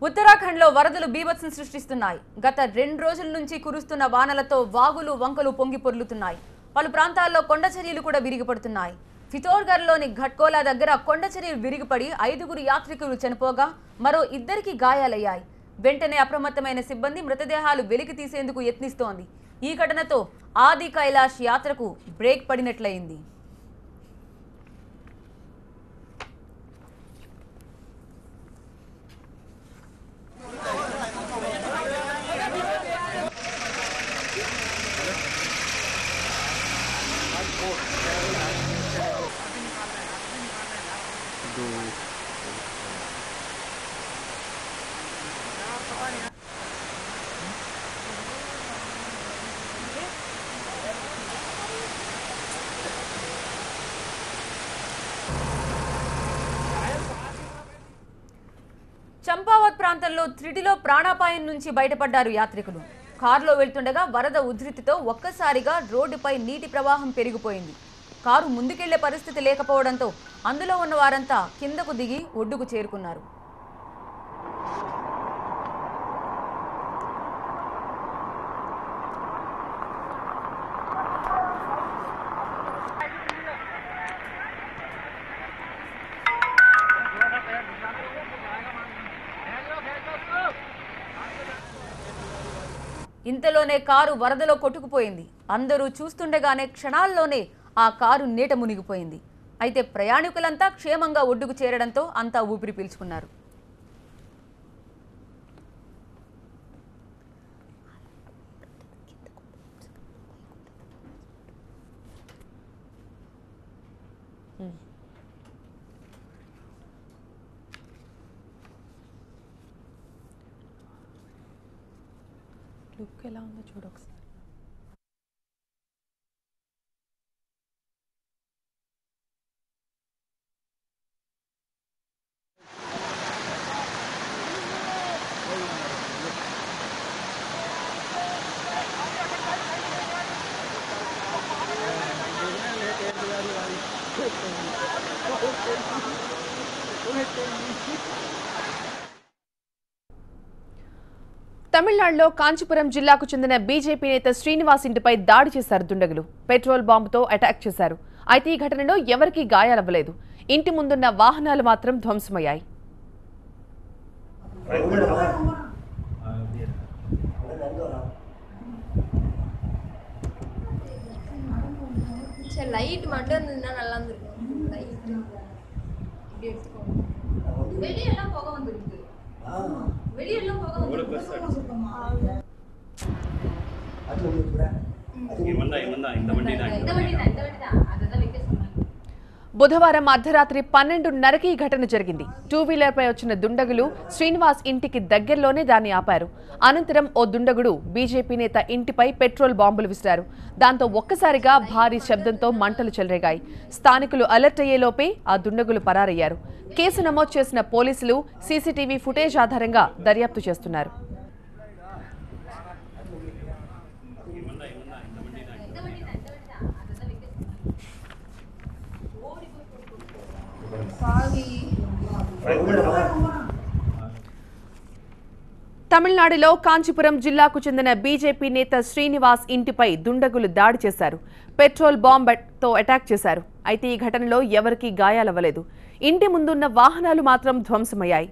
ఉత్తరాఖండ్లో వరదలు బీభత్సం సృష్టిస్తున్నాయి. గత 2 రోజుల నుంచి కురుస్తున్న వానలతో వాగులు వంకలు పొంగి పొర్లుతున్నాయి. పలు ప్రాంతాల్లో కొండచర్యలు కూడా విరిగిపడుతున్నాయి. ఫితోర్గర్లోని ఘట్కోలా దగ్గర కొండచర్యలు విరిగిపడి 5 యాత్రికులు చనిపోగా మరో 2కి గాయాలయ్యాయి. వెంటనే అప్రమత్తమైన సిబ్బంది మృతదేహాలు వెలికి తీసేందుకు యత్నిస్తోంది. ఈ ఘటనతో ఆది కైలాష్ యాత్రకు బ్రేక్ పడినట్లయింది. చంపావత్ ప్రాంతంలో త్రిటిలో ప్రాణాపాయం నుంచి బయటపడ్డారు యాత్రికులు. కారులో వెళ్తుండగా వరద ఉధృతితో ఒక్కసారిగా రోడ్డుపై నీటి ప్రవాహం పెరిగిపోయింది. కారు ముందుకెళ్లే పరిస్థితి లేకపోవడంతో అందులో ఉన్న వారంతా కిందకు దిగి ఒడ్డుకు చేరుకున్నారు. ఇంతలోనే కారు వరదలో కొట్టుకుపోయింది. అందరూ చూస్తుండగానే క్షణాల్లోనే ఆ కారు నీట మునిగిపోయింది. అయితే ప్రయాణికులంతా క్షేమంగా ఒడ్డుకు చేరడంతో అంతా ఊపిరి పీల్చుకున్నారు. లుక్ ఎలా ఉందో చూడు ఒకసారి. తమిళనాడులో కాంచీపురం జిల్లాకు చెందిన బీజేపీ నేత శ్రీనివాస్ ఇంటిపై దాడి చేశారు దుండగులు. పెట్రోల్ బాంబుతో అటాక్ చేశారు. అయితే ఈ ఘటనలో ఎవరికీ గాయాలవ్వలేదు. ఇంటి ముందున్న వాహనాలు మాత్రం ధ్వంసమయ్యాయి. బుధవారం అర్ధరాత్రి 12:30కి ఈ ఘటన జరిగింది. 2 వీలర్పై వచ్చిన దుండగులు శ్రీనివాస్ ఇంటికి దగ్గరలోనే దాన్ని ఆపారు. అనంతరం ఓ దుండగుడు బీజేపీ నేత ఇంటిపై పెట్రోల్ బాంబులు విసిరారు. దాంతో ఒక్కసారిగా భారీ శబ్దంతో మంటలు చెలరేగాయి. స్థానికులు అలర్ట్ అయ్యేలోపే ఆ దుండగులు పరారయ్యారు. కేసు నమోదు చేసిన పోలీసులు సీసీటీవీ ఫుటేజ్ ఆధారంగా దర్యాప్తు చేస్తున్నారు. తమిళనాడులో కాంచీపురం జిల్లాకు చెందిన బీజేపీ నేత శ్రీనివాస్ ఇంటిపై దుండగులు దాడి చేశారు. పెట్రోల్ బాంబుతో అటాక్ చేశారు. అయితే ఈ ఘటనలో ఎవరికీ గాయాలవ్వలేదు. ఇంటి ముందున్న వాహనాలు మాత్రం ధ్వంసమయ్యాయి.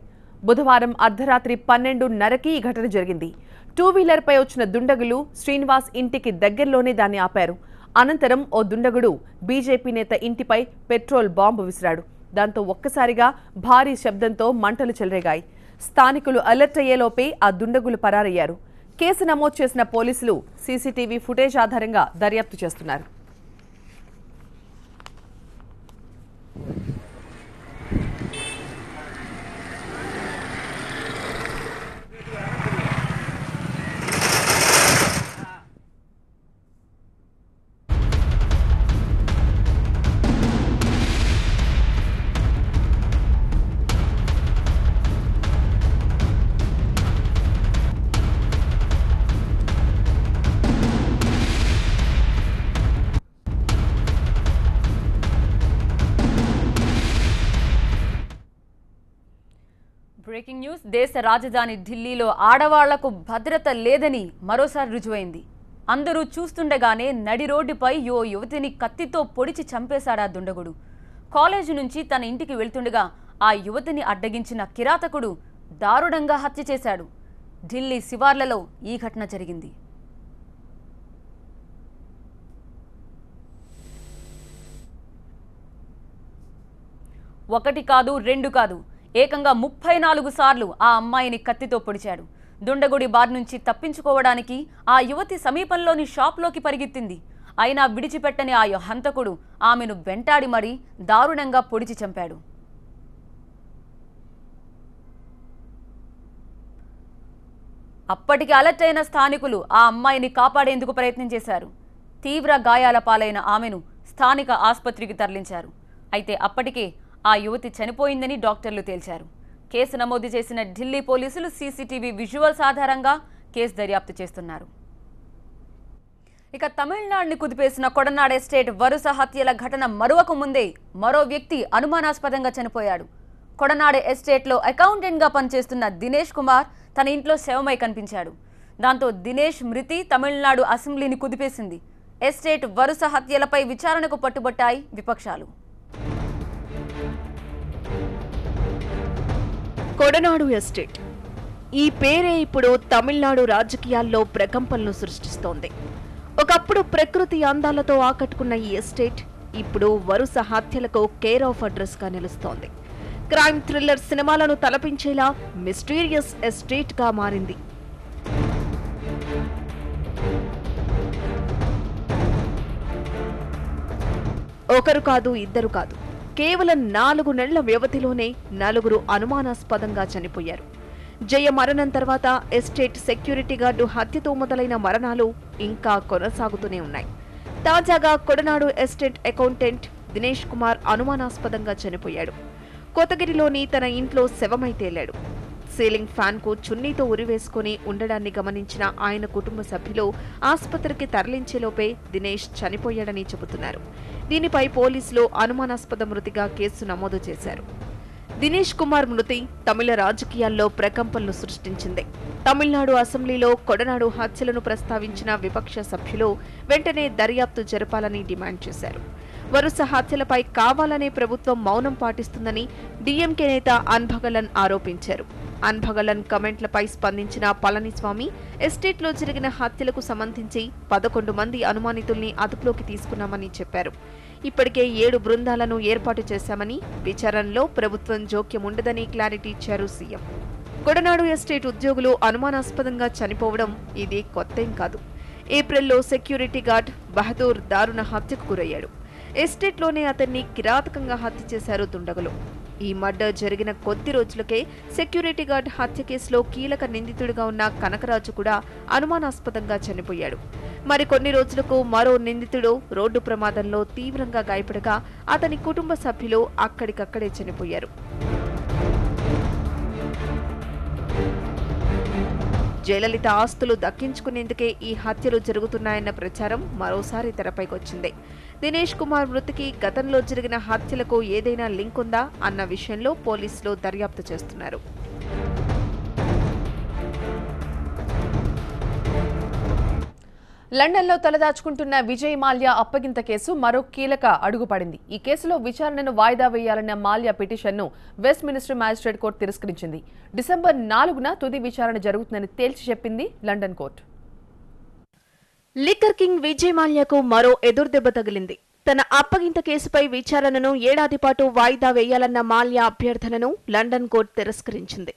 బుధవారం అర్ధరాత్రి 12:30కి ఈ ఘటన జరిగింది. 2 వీలర్పై వచ్చిన దుండగులు శ్రీనివాస్ ఇంటికి దగ్గరలోనే దాన్ని ఆపారు. అనంతరం ఓ దుండగుడు బీజేపీ నేత ఇంటిపై పెట్రోల్ బాంబు విసిరాడు. దాంతో ఒక్కసారిగా భారీ శబ్దంతో మంటలు చెలరేగాయి. స్థానికులు అలర్ట్ అయ్యేలోపే ఆ దుండగులు పరారయ్యారు. కేసు నమోదు చేసిన పోలీసులు సీసీటీవీ ఫుటేజ్ ఆధారంగా దర్యాప్తు చేస్తున్నారు. Breaking news. దేశ రాజధాని ఢిల్లీలో ఆడవాళ్లకు భద్రత లేదని మరోసారి రుజువైంది. అందరూ చూస్తుండగానే నడి రోడ్డుపై ఓ యువతిని కత్తితో పొడిచి చంపేశాడా దుండగుడు. కాలేజీ నుంచి తన ఇంటికి వెళ్తుండగా ఆ యువతిని అడ్డగించిన కిరాతకుడు దారుణంగా హత్య చేశాడు. ఢిల్లీ శివార్లలో ఈ ఘటన జరిగింది. ఒకటి కాదు, రెండు కాదు, ఏకంగా 34 సార్లు ఆ అమ్మాయిని కత్తితో పొడిచాడు. దుండగుడి బారి నుంచి తప్పించుకోవడానికి ఆ యువతి సమీపంలోని షాప్లోకి పరిగెత్తింది. అయినా విడిచిపెట్టని ఆ హంతకుడు ఆమెను వెంటాడి మరీ దారుణంగా పొడిచి చంపాడు. అప్పటికి అలర్ట్ అయిన స్థానికులు ఆ అమ్మాయిని కాపాడేందుకు ప్రయత్నం చేశారు. తీవ్ర గాయాల పాలైన ఆమెను స్థానిక ఆసుపత్రికి తరలించారు. అయితే అప్పటికే ఆ యువతి చనిపోయిందని డాక్టర్లు తేల్చారు. కేసు నమోదు చేసిన ఢిల్లీ పోలీసులు సీసీటీవీ విజువల్స్ ఆధారంగా కేసు దర్యాప్తు చేస్తున్నారు. ఇక తమిళనాడుని కుదిపేసిన కొడనాడు ఎస్టేట్ వరుస హత్యల ఘటన మరొక ముందే మరో వ్యక్తి అనుమానాస్పదంగా చనిపోయాడు. కొడనాడు ఎస్టేట్లో అకౌంటెంట్గా పనిచేస్తున్న దినేష్ కుమార్ తన ఇంట్లో శవమై కనిపించాడు. దాంతో దినేష్ మృతి తమిళనాడు అసెంబ్లీని కుదిపేసింది. ఎస్టేట్ వరుస హత్యలపై విచారణకు పట్టుబట్టాయి విపక్షాలు. కొడనాడు ఎస్టేట్ ఈ పేరే ఇప్పుడు తమిళనాడు రాజకీయాల్లో ప్రకంపనలు సృష్టిస్తోంది. ఒకప్పుడు ప్రకృతి అందాలతో ఆకట్టుకున్న ఈ ఎస్టేట్ ఇప్పుడు వరుస హత్యలకు కేర్ ఆఫ్ అడ్రస్ గా నిలుస్తోంది. క్రైమ్ థ్రిల్లర్ సినిమాలను తలపించేలా మిస్టీరియస్ ఎస్టేట్ గా మారింది. ఒకరు కాదు, ఇద్దరు కాదు, కేవలం 4 నెలల వ్యవధిలోనే 4 అనుమానాస్పదంగా చనిపోయారు. జయ మరణం తర్వాత ఎస్టేట్ సెక్యూరిటీ గార్డు హత్యతో మొదలైన మరణాలు ఇంకా కొనసాగుతూనే ఉన్నాయి. తాజాగా కొడనాడు ఎస్టేట్ అకౌంటెంట్ దినేష్ కుమార్ అనుమానాస్పదంగా చనిపోయాడు. కోతగిరిలోని తన ఇంట్లో శవమై తేలాడు. సీలింగ్ ఫ్యాన్ కు చున్నీతో ఉరివేసుకుని ఉండడాన్ని గమనించిన ఆయన కుటుంబ సభ్యులు ఆసుపత్రికి తరలించేలోపే దినేష్ చనిపోయాడని చెబుతున్నారు. దీనిపై పోలీసులు అనుమానాస్పద మృతిగా కేసు నమోదు చేశారు. దినేష్ కుమార్ మృతి తమిళ రాజకీయాల్లో ప్రకంపనలు సృష్టించింది. తమిళనాడు అసెంబ్లీలో కొడనాడు హత్యలను ప్రస్తావించిన విపక్ష సభ్యులు వెంటనే దర్యాప్తు జరపాలని డిమాండ్ చేశారు. వరుస హత్యలపై కావాలనే ప్రభుత్వం మౌనం పాటిస్తుందని డీఎంకే నేత అన్భగలన్ ఆరోపించారు. అన్భగలన్ కమెంట్లపై స్పందించిన పళనిస్వామి ఎస్టేట్లో జరిగిన హత్యలకు సంబంధించి 11 మంది అనుమానితుల్ని అదుపులోకి తీసుకున్నామని చెప్పారు. ఇప్పటికే 7 బృందాలను ఏర్పాటు చేశామని, విచారణలో ప్రభుత్వం జోక్యం ఉండదని క్లారిటీ ఇచ్చారు సీఎం. కొడనాడు ఎస్టేట్ ఉద్యోగులు అనుమానాస్పదంగా చనిపోవడం ఇది కొత్తేం కాదు. ఏప్రిల్లో సెక్యూరిటీ గార్డ్ బహదూర్ దారుణ హత్యకు గురయ్యాడు. ఎస్టేట్లోనే అతన్ని కిరాతకంగా హత్య చేశారు దుండగులు. ఈ మర్డర్ జరిగిన కొద్ది రోజులకే సెక్యూరిటీ గార్డ్ హత్య కేసులో కీలక నిందితుడిగా ఉన్న కనకరాజు కూడా అనుమానాస్పదంగా చనిపోయాడు. మరికొన్ని రోజులకు మరో నిందితుడు రోడ్డు ప్రమాదంలో తీవ్రంగా గాయపడగా అతని కుటుంబ సభ్యులు అక్కడికక్కడే చనిపోయారు. జయలలిత ఆస్తులు దక్కించుకునేందుకే ఈ హత్యలు జరుగుతున్నాయన్న ప్రచారం మరోసారి తెరపైకొచ్చింది. దినేష్ కుమార్ మృతికి గతంలో జరిగిన హత్యలకు ఏదైనా లింక్ ఉందా అన్న విషయంలో పోలీసులు దర్యాప్తు చేస్తున్నారు. లండన్లో తలదాచుకుంటున్న విజయ్ మాల్యా అప్పగింత కేసు మరో కీలక అడుగుపడింది. ఈ కేసులో విచారణను వాయిదా వేయాలన్న మాల్యా పిటిషన్ను వెస్ట్ మినిస్టర్ మ్యాజిస్ట్రేట్ కోర్టు తిరస్కరించింది. డిసెంబర్ 4న తుది విచారణ జరుగుతుందని తేల్చి చెప్పింది London court. Liquor king Vijay మాల్యాకు మరో ఎదురుదెబ్బ తగిలింది. తన అప్పగింత కేసుపై విచారణను ఏడాది పాటు వాయిదా వేయాలన్న మాల్యా అభ్యర్థనను లండన్ కోర్టు తిరస్కరించింది.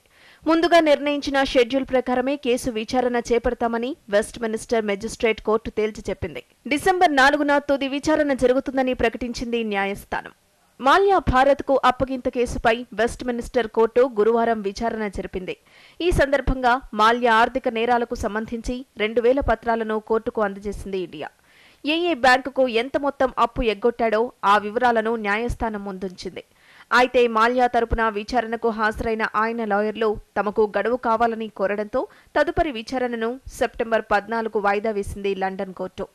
ముందుగా నిర్ణయించిన షెడ్యూల్ ప్రకారమే కేసు విచారణ చేపడతామని వెస్ట్ మినిస్టర్ మెజిస్ట్రేట్ కోర్టు తేల్చి చెప్పింది. డిసెంబర్ 4న తుది విచారణ జరుగుతుందని ప్రకటించింది న్యాయస్థానం. మాల్యా భారత్కు అప్పగింత కేసుపై వెస్ట్ మినిస్టర్ కోర్టు గురువారం విచారణ జరిపింది. ఈ సందర్భంగా మాల్యా ఆర్థిక నేరాలకు సంబంధించి 2000 పత్రాలను కోర్టుకు అందజేసింది ఇండియా. ఏ బ్యాంకుకు ఎంత మొత్తం అప్పు ఎగ్గొట్టాడో ఆ వివరాలను న్యాయస్థానం ముందుంచింది. అయితే మాల్యా తరపున విచారణకు హాజరైన ఆయన లాయర్లు తమకు గడువు కావాలని కోరడంతో తదుపరి విచారణను సెప్టెంబర్ 14 వాయిదా వేసింది లండన్ కోర్టు.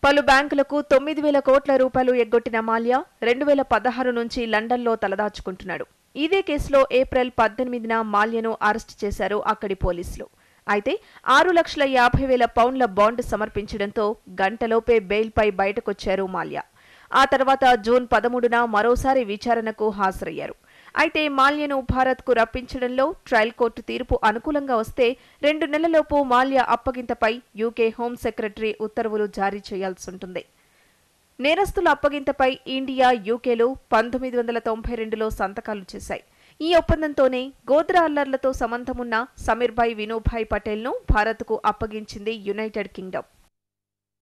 పలు బ్యాంకులకు 9,000 కోట్ల రూపాయలు ఎగ్గొట్టిన మాల్యా 2016 నుంచి లండన్లో తలదాచుకుంటున్నాడు. ఇదే కేసులో ఏప్రిల్ 18న మాల్యాను అరెస్టు చేశారు అక్కడి పోలీసులు. అయితే 6,50,000 పౌండ్ల బాండ్ సమర్పించడంతో గంటలోపే బెయిల్పై బయటకొచ్చారు మాల్యా. ఆ తర్వాత జూన్ 13న మరోసారి విచారణకు హాజరయ్యారు. అయితే మాల్యాను భారత్కు రప్పించడంలో ట్రయల్ కోర్టు తీర్పు అనుకూలంగా వస్తే 2 నెలలలోపు మాల్యా అప్పగింతపై యూకే హోం సెక్రటరీ ఉత్తర్వులు జారీ చేయాల్సుంటుంది. నేరస్తుల అప్పగింతపై ఇండియా, యూకేలు 1992లో సంతకాలు చేశాయి. ఈ ఒప్పందంతోనే గోద్రా అల్లర్లతో సంబంధమున్న సమీర్భాయ్ వినోభాయ్ పటేల్ను భారత్కు అప్పగించింది యునైటెడ్ కింగ్డమ్.